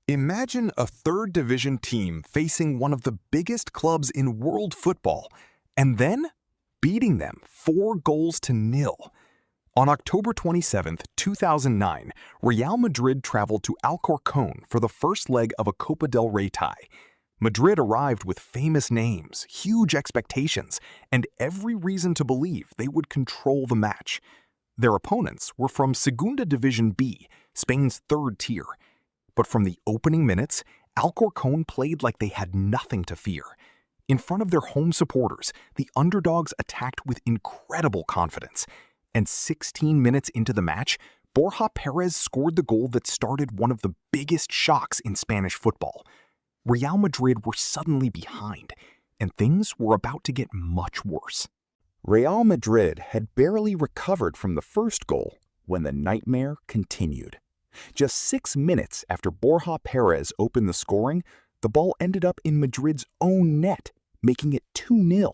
Imagine a third division team facing one of the biggest clubs in world football and then beating them 4-0. On October 27, 2009, Real Madrid traveled to Alcorcón for the first leg of a Copa del Rey tie. Madrid arrived with famous names, huge expectations, and every reason to believe they would control the match. Their opponents were from Segunda División B, Spain's third tier. But from the opening minutes, Alcorcón played like they had nothing to fear. In front of their home supporters, the underdogs attacked with incredible confidence. And 16 minutes into the match, Borja Pérez scored the goal that started one of the biggest shocks in Spanish football. Real Madrid were suddenly behind, and things were about to get much worse. Real Madrid had barely recovered from the first goal when the nightmare continued. Just 6 minutes after Borja Pérez opened the scoring, the ball ended up in Madrid's own net, making it 2-0.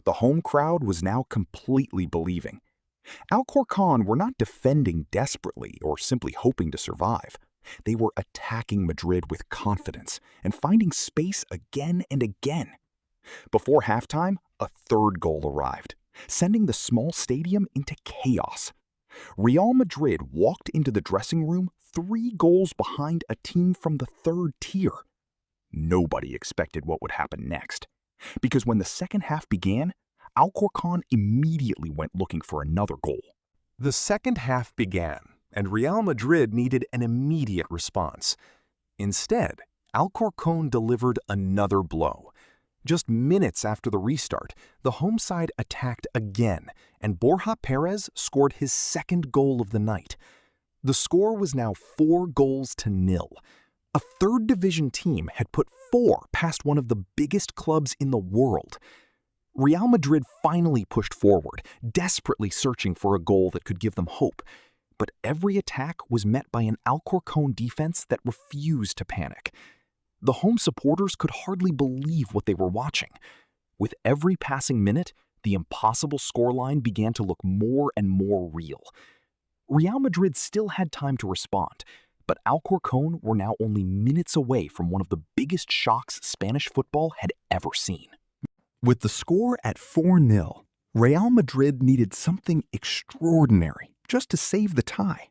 The home crowd was now completely believing. Alcorcón were not defending desperately or simply hoping to survive. They were attacking Madrid with confidence and finding space again and again. Before halftime, a third goal arrived, sending the small stadium into chaos. Real Madrid walked into the dressing room 3 goals behind a team from the third tier. Nobody expected what would happen next, because when the second half began, Alcorcón immediately went looking for another goal. The second half began, and Real Madrid needed an immediate response. Instead, Alcorcón delivered another blow. Just minutes after the restart, the home side attacked again, and Borja Pérez scored his second goal of the night. The score was now 4-0. A third division team had put 4 past one of the biggest clubs in the world. Real Madrid finally pushed forward, desperately searching for a goal that could give them hope. But every attack was met by an Alcorcón defense that refused to panic. The home supporters could hardly believe what they were watching. With every passing minute, the impossible scoreline began to look more and more real. Real Madrid still had time to respond, but Alcorcón were now only minutes away from one of the biggest shocks Spanish football had ever seen. With the score at 4-0, Real Madrid needed something extraordinary just to save the tie.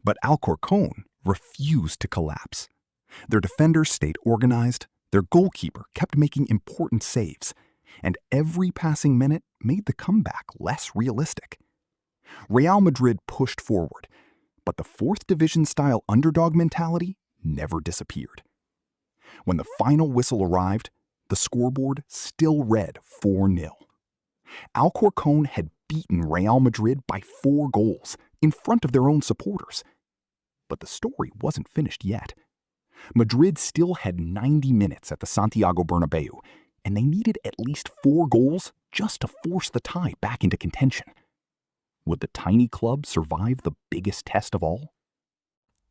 But Alcorcón refused to collapse. Their defenders stayed organized, their goalkeeper kept making important saves, and every passing minute made the comeback less realistic. Real Madrid pushed forward, but the fourth division-style underdog mentality never disappeared. When the final whistle arrived, the scoreboard still read 4-0. Alcorcón had beaten Real Madrid by 4 goals in front of their own supporters. But the story wasn't finished yet. Madrid still had 90 minutes at the Santiago Bernabéu, and they needed at least 4 goals just to force the tie back into contention. Would the tiny club survive the biggest test of all?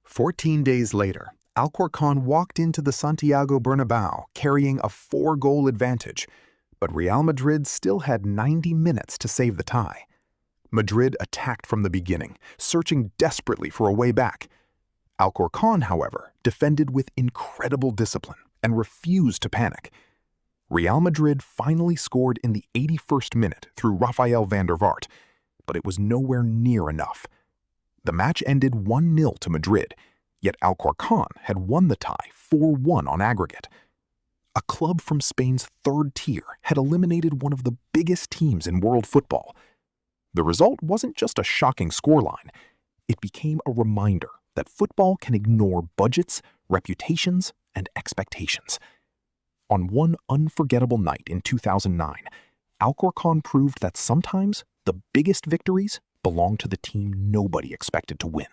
14 days later, Alcorcón walked into the Santiago Bernabéu carrying a 4-goal advantage, but Real Madrid still had 90 minutes to save the tie. Madrid attacked from the beginning, searching desperately for a way back. Alcorcón, however, defended with incredible discipline and refused to panic. Real Madrid finally scored in the 81st minute through Rafael van der Vaart, but it was nowhere near enough. The match ended 1-0 to Madrid, yet Alcorcón had won the tie 4-1 on aggregate. A club from Spain's third tier had eliminated one of the biggest teams in world football. The result wasn't just a shocking scoreline. It became a reminder that football can ignore budgets, reputations, and expectations. On one unforgettable night in 2009, Alcorcón proved that sometimes the biggest victories belong to the team nobody expected to win.